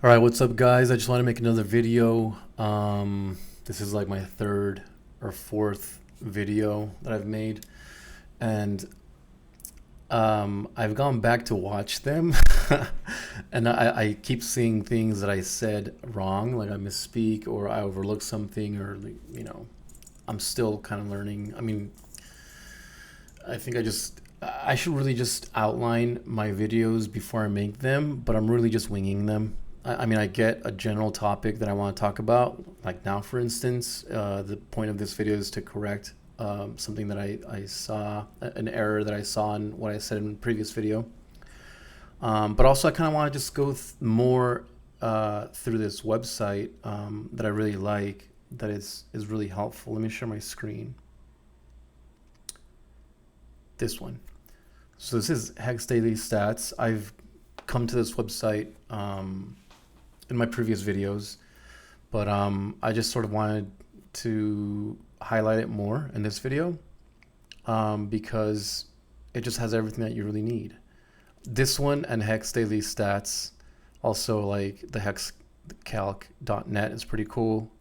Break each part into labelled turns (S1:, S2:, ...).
S1: All right, what's up, guys? I just want to make another video. This is like my third or fourth video that I've made, and I've gone back to watch them, and I keep seeing things that I said wrong, like I misspeak or I overlook something, or I'm still kind of learning. I mean, I think I should really just outline my videos before I make them, but I'm really just winging them. I mean, I get a general topic that I want to talk about, like now, for instance. The point of this video is to correct something that I saw, an error that I saw in what I said in the previous video. But also, I kind of want to just go more through this website that I really like, that is really helpful. Let me share my screen. This one. So this is Hex Daily Stats. I've come to this website in my previous videos, but I just sort of wanted to highlight it more in this video because it just has everything that you really need. This one and Hex Daily Stats, also like the hexcalc.net is pretty cool.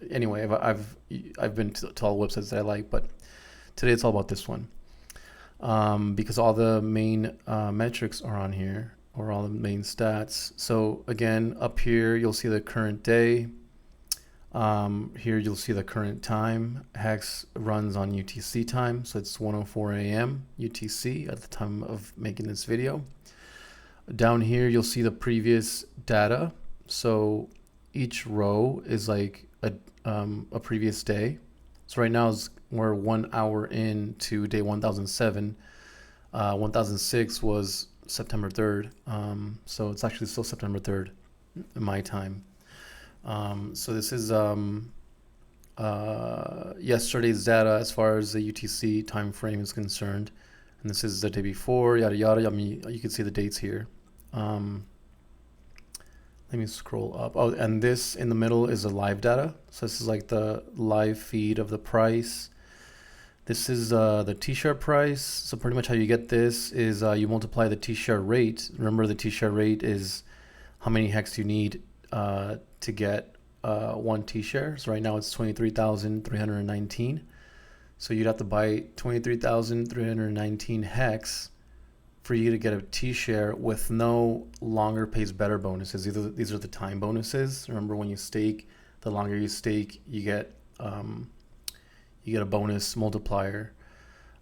S1: Anyway, I've been to all the websites that I like, but today it's all about this one because all the main metrics are on here, or all the main stats. So again, up here you'll see the current day. Here you'll see the current time. Hex runs on UTC time, so it's 1:04 a.m. UTC at the time of making this video. Down here you'll see the previous data. So each row is like a previous day. So right now we're 1 hour into day 1007. 1006 was September 3rd. So it's actually still September 3rd in my time. So this is yesterday's data as far as the UTC time frame is concerned. And this is the day before, yada yada. I mean, you can see the dates here. Let me scroll up. Oh, and this in the middle is the live data. So this is like the live feed of the price. This is the T-share price. So pretty much how you get this is you multiply the T-share rate. Remember, the T-share rate is how many hex you need to get one T-share. So right now it's 23,319. So you'd have to buy 23,319 hex for you to get a T-share with no longer pays better bonuses. These are the time bonuses. Remember, when you stake, the longer you stake, you get a bonus multiplier.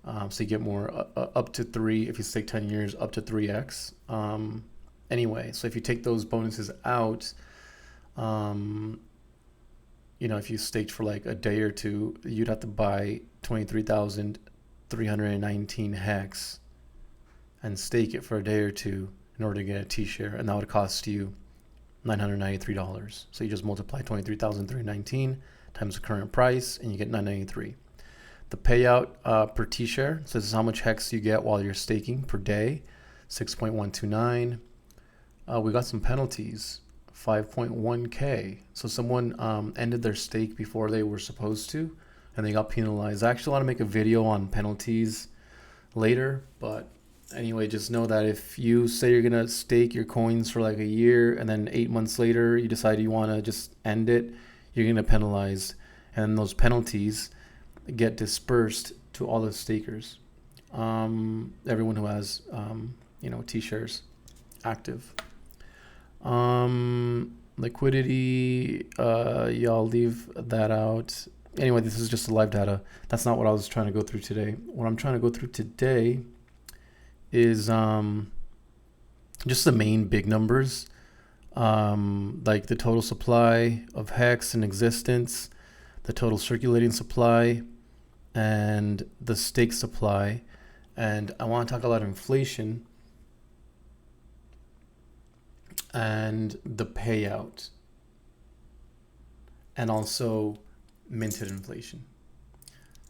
S1: So you get more up to 3 if you stake 10 years, up to 3x. Anyway, so if you take those bonuses out, if you staked for like a day or two, you'd have to buy 23,319 hex and stake it for a day or two in order to get a T-share, and that would cost you $993. So you just multiply 23,319 times the current price, and you get $993. The payout per T-share, so this is how much hex you get while you're staking per day, 6.129. We got some penalties, 5.1K. So someone ended their stake before they were supposed to, and they got penalized. I actually want to make a video on penalties later, but anyway, just know that if you say you're gonna stake your coins for like a year, and then 8 months later you decide you want to just end it, you're gonna penalize, and those penalties get dispersed to all the stakers, everyone who has T-shares active. Liquidity, y'all leave that out. Anyway, this is just the live data. That's not what I was trying to go through today. What I'm trying to go through today is just the main big numbers, like the total supply of hex in existence, the total circulating supply, and the stake supply. And I want to talk about inflation and the payout, and also minted inflation.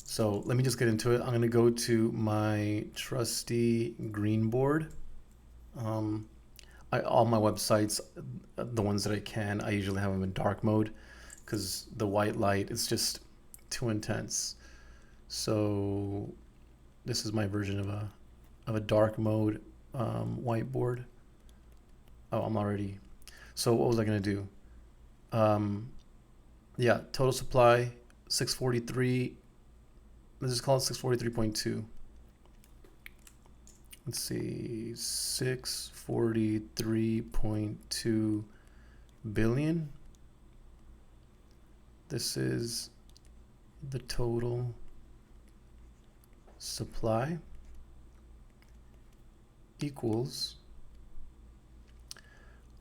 S1: So let me just get into it. I'm going to go to my trusty green board. All my websites, the ones that I can, I usually have them in dark mode because the white light is just too intense. So this is my version of a dark mode whiteboard. Oh, I'm already. So what was I going to do? Yeah, total supply 643. Let's just call it 643.2. Let's see, 643.2 billion. This is the total supply equals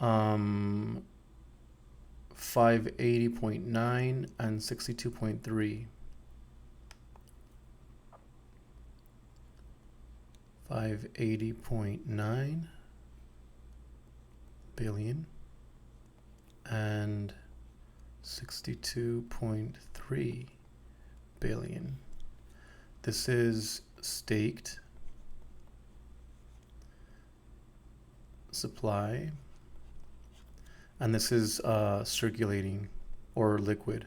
S1: 580.9 and 62.3. 580.9 billion and 62.3 billion. This is staked supply, and this is circulating or liquid,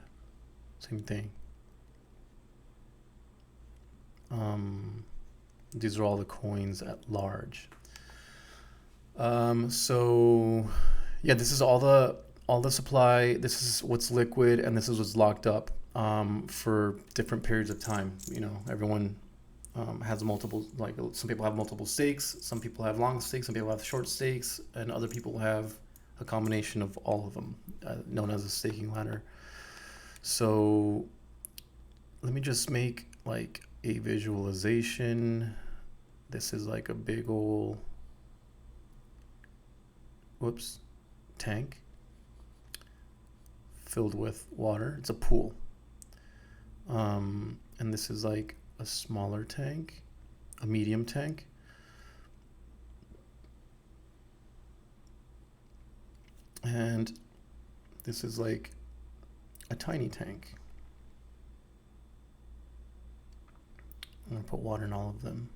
S1: same thing. These are all the coins at large. So yeah, this is all the supply. This is what's liquid, and this is what's locked up for different periods of time. You know, everyone has multiple, like some people have multiple stakes, some people have long stakes, some people have short stakes, and other people have a combination of all of them, known as a staking ladder. So let me just make like a visualization. This is like a big old, tank filled with water. It's a pool. And this is like a smaller tank, a medium tank. And this is like a tiny tank. I'm gonna put water in all of them.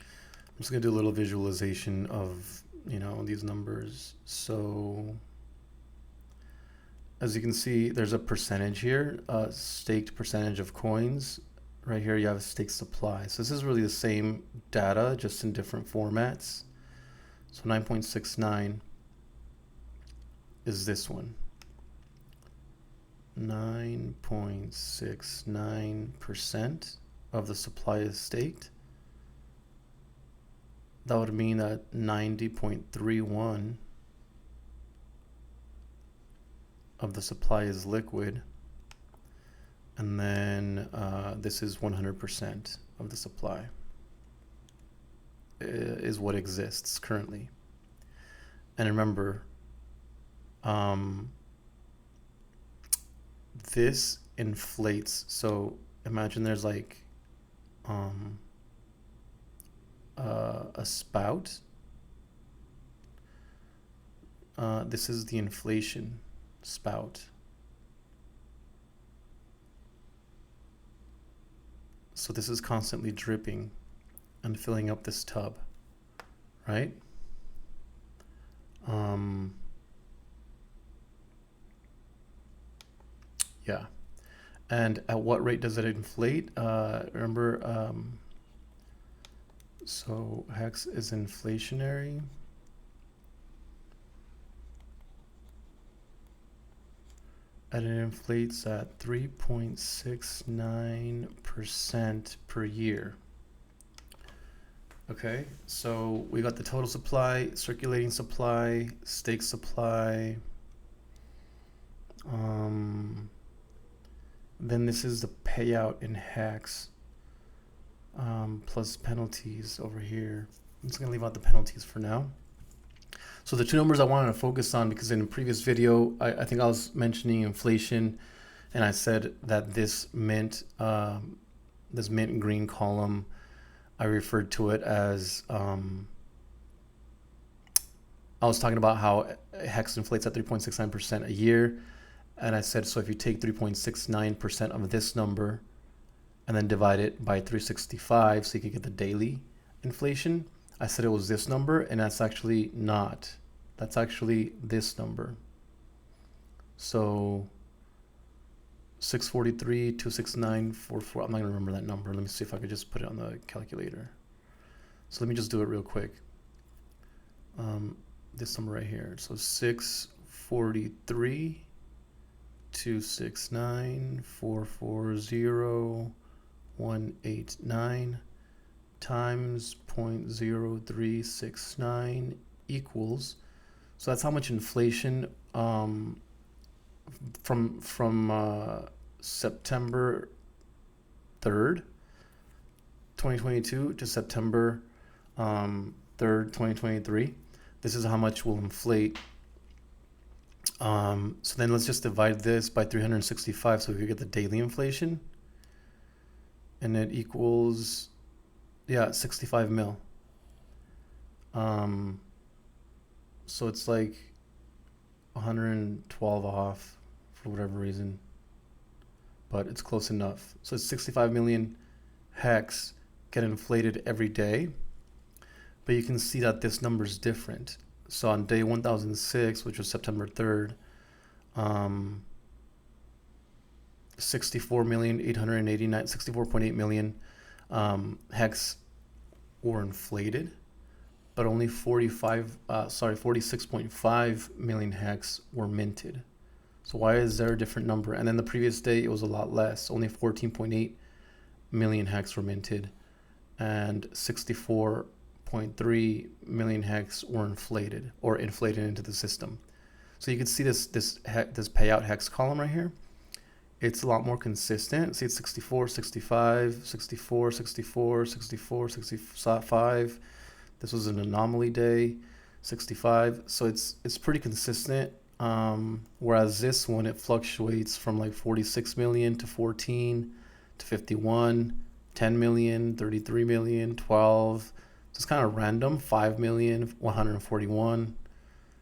S1: I'm just gonna do a little visualization of, you know, these numbers. So as you can see, there's a percentage here, a staked percentage of coins. Right here you have a staked supply. So this is really the same data, just in different formats. So 9.69 is this one. 9.69% of the supply is staked. That would mean that 90.31 of the supply is liquid. And then this is 100% of the supply is what exists currently. And remember, this inflates. So imagine there's like a spout. This is the inflation spout. So this is constantly dripping and filling up this tub, right? Yeah. And at what rate does it inflate? Remember, so Hex is inflationary. And it inflates at 3.69% per year. Okay, so we got the total supply, circulating supply, stake supply. Then this is the payout in Hex, plus penalties over here. I'm just gonna leave out the penalties for now. So the two numbers I wanted to focus on, because in a previous video, I think I was mentioning inflation, and I said that this mint green column, I referred to it as, I was talking about how Hex inflates at 3.69% a year. And I said, so if you take 3.69% of this number and then divide it by 365, so you can get the daily inflation, I said it was this number, and that's actually not. That's actually this number. So 643, 269.44. I'm not gonna remember that number. Let me see if I could just put it on the calculator. So let me just do it real quick. this number right here. So 643, 269, 440, 189 times 0.0369 equals, so that's how much inflation from September 3rd, 2022 to September 3rd, 2023. This is how much will inflate. So then let's just divide this by 365 so we could get the daily inflation. And it equals, yeah, 65 mil. So it's like 112 off for whatever reason, but it's close enough. So it's 65 million hex get inflated every day, but you can see that this number is different. So on day 1006, which was September 3rd, 64.8 million hex were inflated, but only 46.5 million hex were minted. So why is there a different number? And then the previous day, it was a lot less. Only 14.8 million hex were minted, and 64.3 million hex were inflated into the system. So you can see this payout hex column right here. It's a lot more consistent. See, it's 64, 65, 64, 64, 64, 65. This was an anomaly day, 65. So it's pretty consistent. Whereas this one, it fluctuates from like 46 million to 14 to 51, 10 million, 33 million, 12. So it's kind of random. 5 million, 141.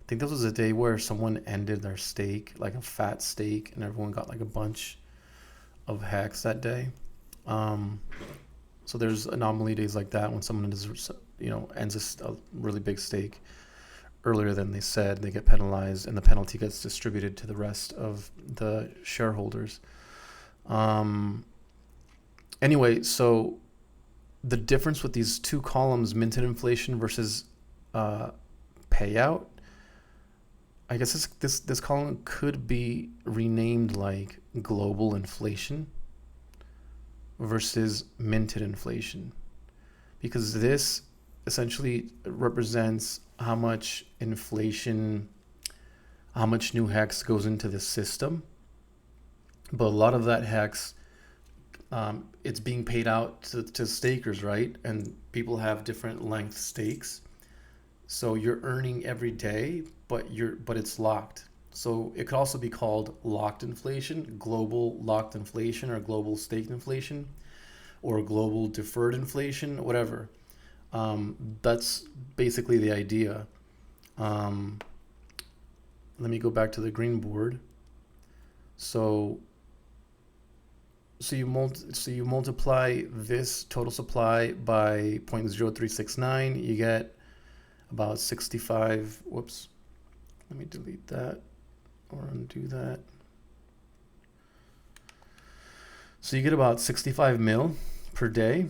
S1: I think this was a day where someone ended their stake, like a fat stake, and everyone got like a bunch of hex that day. So there's anomaly days like that when someone is, ends a really big stake earlier than they said, they get penalized, and the penalty gets distributed to the rest of the shareholders. Anyway, so the difference with these two columns, minted inflation versus payout, I guess this column could be renamed like global inflation versus minted inflation, because this essentially represents how much inflation, how much new hex goes into the system. But a lot of that hex, it's being paid out to stakers, right? And people have different length stakes. So you're earning every day, but it's locked. So it could also be called locked inflation, global locked inflation, or global staked inflation, or global deferred inflation, whatever. That's basically the idea. Let me go back to the green board. So you multiply this total supply by 0.0369, you get about 65. Whoops, let me delete that or undo that. So you get about 65 mil per day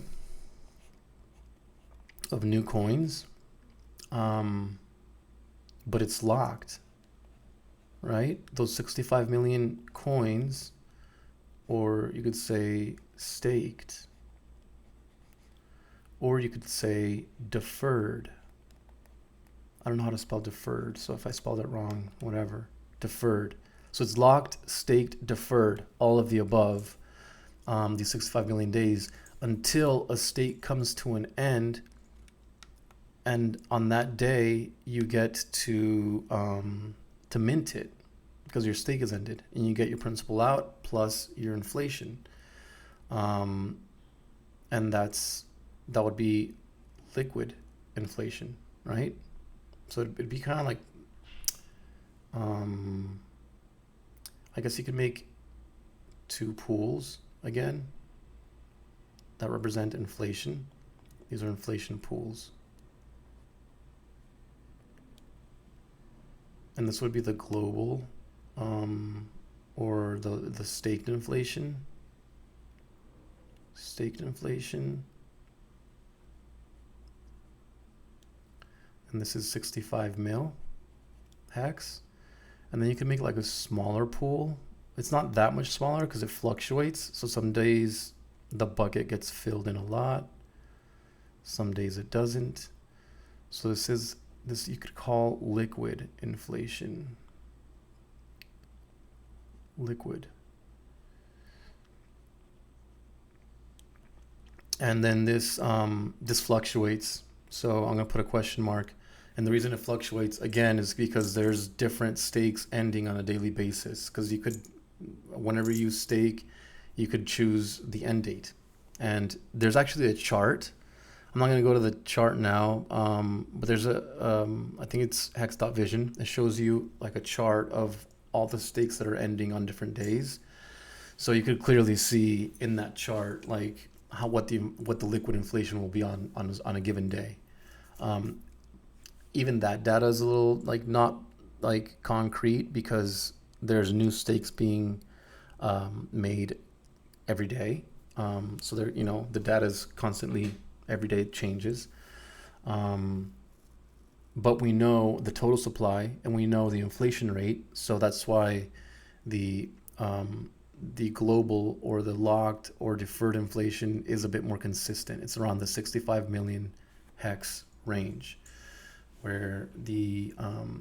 S1: of new coins, but it's locked, right? Those 65 million coins, or you could say staked, or you could say deferred. I don't know how to spell deferred, so if I spelled it wrong, whatever. Deferred. So it's locked, staked, deferred, all of the above, these 65 million days, until a stake comes to an end, and on that day you get to mint it because your stake is ended, and you get your principal out plus your inflation, and that would be liquid inflation, right? So it'd be kind of like, I guess you could make two pools again that represent inflation. These are inflation pools. And this would be the global, or the staked inflation. Staked inflation. And this is 65 mil. hex, and then you can make like a smaller pool. It's not that much smaller because it fluctuates. So some days the bucket gets filled in a lot, some days it doesn't. So this you could call liquid inflation. Liquid. And then this fluctuates. So I'm gonna put a question mark. And the reason it fluctuates again is because there's different stakes ending on a daily basis. Because you could, whenever you stake, you could choose the end date. And there's actually a chart. I'm not gonna go to the chart now, but there's I think it's hex.vision. It shows you like a chart of all the stakes that are ending on different days. So you could clearly see in that chart like what the liquid inflation will be on a given day. Um, Even that data is a little like not like concrete because there's new stakes being made every day. So there, the data is constantly every day it changes. Um, but we know the total supply and we know the inflation rate. So that's why the the global or the locked or deferred inflation is a bit more consistent. It's around the 65 million hex range, where the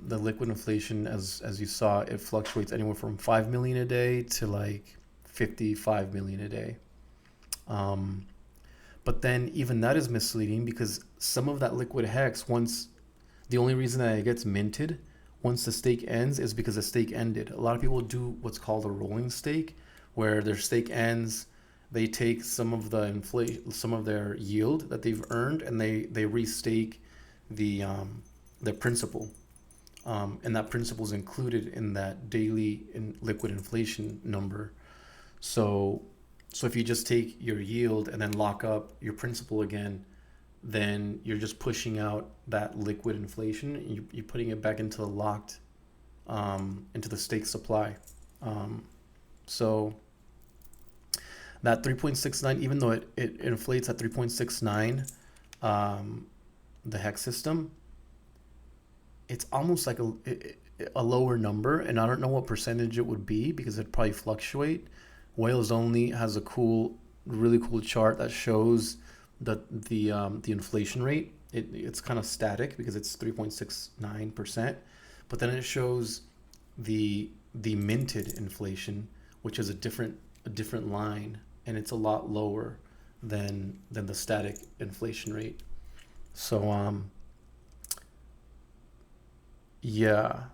S1: liquid inflation, as you saw, it fluctuates anywhere from 5 million a day to like 55 million a day. But then even that is misleading because some of that liquid hex, once the only reason that it gets minted once the stake ends is because the stake ended. A lot of people do what's called a rolling stake, where their stake ends, they take some of some of their yield that they've earned, and they restake the their principal, and that principal is included in that daily liquid inflation number. So if you just take your yield and then lock up your principal again, then you're just pushing out that liquid inflation. You're putting it back into the locked, into the stake supply. So that 3.69, even though it inflates at 3.69, the hex system, it's almost like a lower number, and I don't know what percentage it would be because it'd probably fluctuate. Whales Only has a really cool chart that shows the inflation rate. It's kind of static because it's 3.69%, but then it shows the minted inflation, which is a different line, and it's a lot lower than the static inflation rate. So yeah,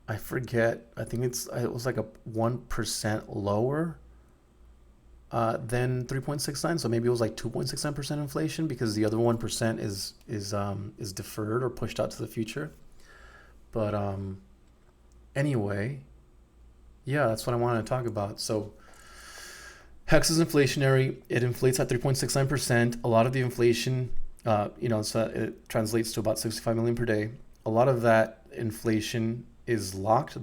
S1: I forget. I think it was like a 1% lower than 3.69. So maybe it was like 2.69% inflation because the other 1% is deferred or pushed out to the future. But anyway, yeah, that's what I wanted to talk about. So hex is inflationary. It inflates at 3.69%. A lot of the inflation, so it translates to about 65 million per day. A lot of that inflation is locked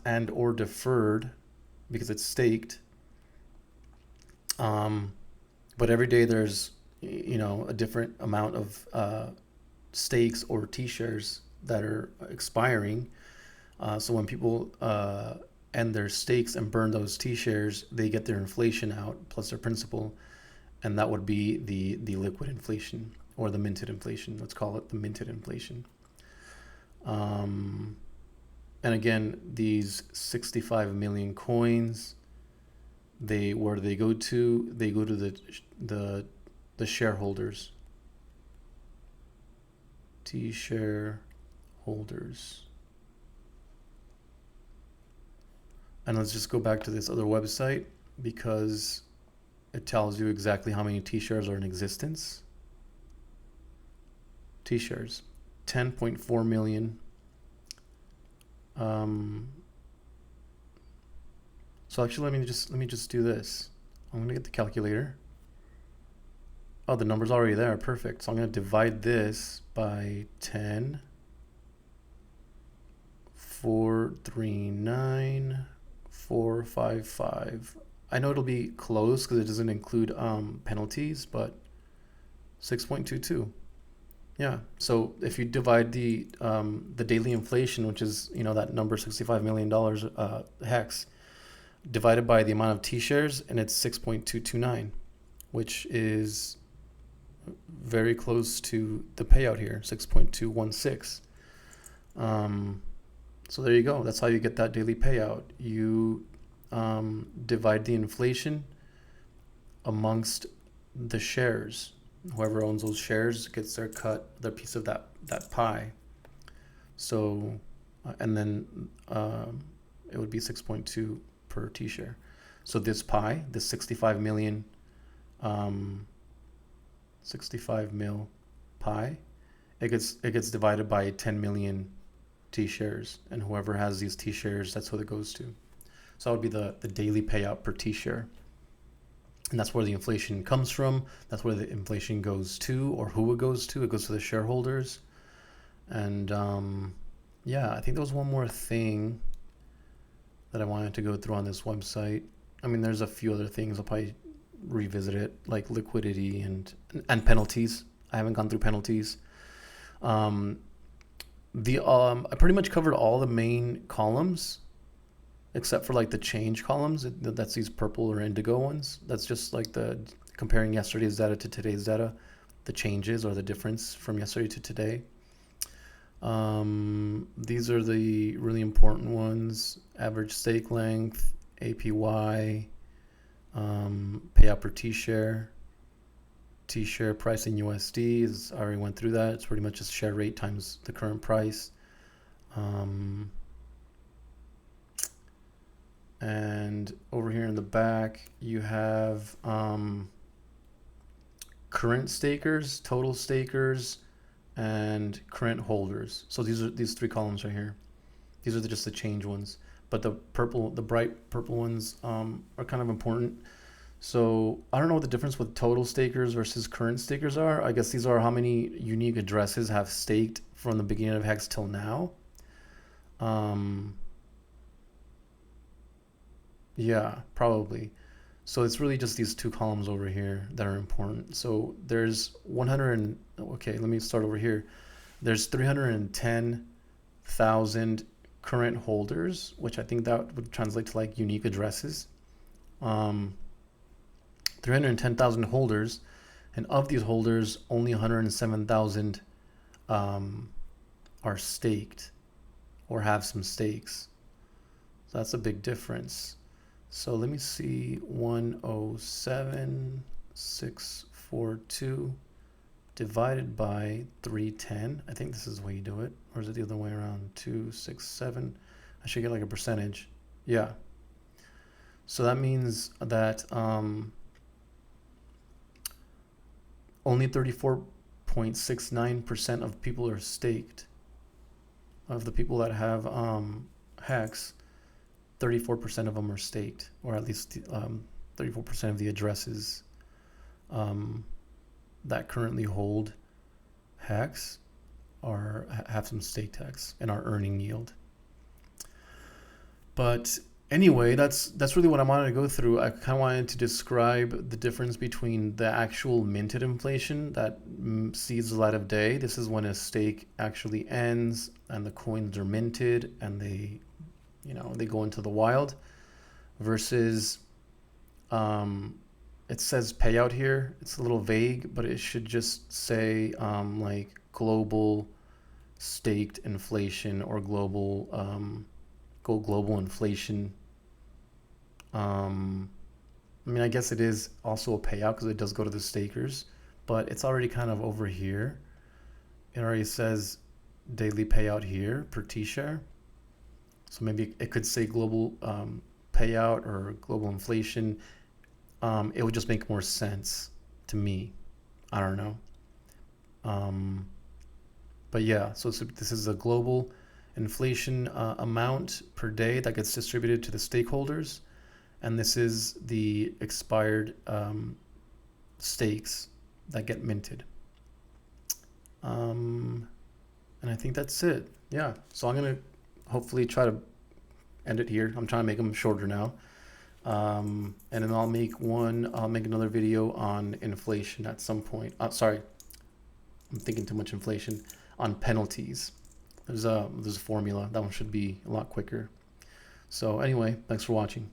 S1: and or deferred because it's staked. But every day there's, a different amount of stakes or Tshares that are expiring. So when people end their stakes and burn those Tshares, they get their inflation out plus their principal, and that would be the liquid inflation or the minted inflation. Let's call it the minted inflation. And again, these 65 million coins, where do they go to? They go to the shareholders. T-share holders. And let's just go back to this other website because it tells you exactly how many T-shares are in existence. T-shares, 10.4 million. So actually, let me just do this. I'm gonna get the calculator. Oh, the number's already there. Perfect. So I'm gonna divide this by 10. 439,455. I know it'll be close because it doesn't include penalties, but 6.22. Yeah. So if you divide the daily inflation, which is that number $65 million hex, divided by the amount of T shares, and it's 6.229, which is very close to the payout here, 6.216. So there you go. That's how you get that daily payout. You divide the inflation amongst the shares. Whoever owns those shares gets their cut, their piece of that pie. So, and then it would be 6.2 per T share. So this pie, this 65 mil pie, it gets divided by 10 million T shares, and whoever has these T shares, that's what it goes to. So that would be the daily payout per T share. And that's where the inflation comes from. That's where the inflation goes to, or who it goes to. It goes to the shareholders. And yeah, I think there was one more thing that I wanted to go through on this website. I mean, there's a few other things. I'll probably revisit it, like liquidity and penalties. I haven't gone through penalties. I pretty much covered all the main columns except for like the change columns. That's these purple or indigo ones. That's just like the comparing yesterday's data to today's data, the changes or the difference from yesterday to today. These are the really important ones: average stake length, APY, payout per T-share, T-share price in USD. I already went through that. It's pretty much just share rate times the current price. And over here in the back, you have current stakers, total stakers, and current holders. So these three columns right here. These are just the change ones. But the bright purple ones are kind of important. So I don't know what the difference with total stakers versus current stakers are. I guess these are how many unique addresses have staked from the beginning of Hex till now. Yeah, probably. So it's really just these two columns over here that are important. So there's 100, okay, let me start over here. There's 310,000 current holders, which I think that would translate to like unique addresses. 310,000 holders, and of these holders, only 107,000 are staked or have some stakes. So that's a big difference. So let me see, 107,642 divided by 310. I think this is the way you do it. Or is it the other way around? 267. I should get like a percentage. Yeah. So that means that only 34.69% of people are staked. Of the people that have Hex, 34% of them are staked, or at least 34% of the addresses that currently hold Hex have some staked Hex and are earning yield. But anyway, that's really what I wanted to go through. I kind of wanted to describe the difference between the actual minted inflation that sees the light of day. This is when a stake actually ends and the coins are minted and they go into the wild, versus it says payout here. It's a little vague, but it should just say like global staked inflation or global inflation. I mean, I guess it is also a payout because it does go to the stakers, but it's already kind of over here. It already says daily payout here per T-share. So maybe it could say global payout or global inflation. It would just make more sense to me. I don't know. But yeah, so this is a global inflation amount per day that gets distributed to the stakeholders. And this is the expired stakes that get minted. And I think that's it. Yeah, so I'm going to hopefully try to end it here. I'm trying to make them shorter now. And then I'll make another video on inflation at some point. Sorry, I'm thinking too much inflation on penalties. There's a formula that one should be a lot quicker. So anyway, thanks for watching.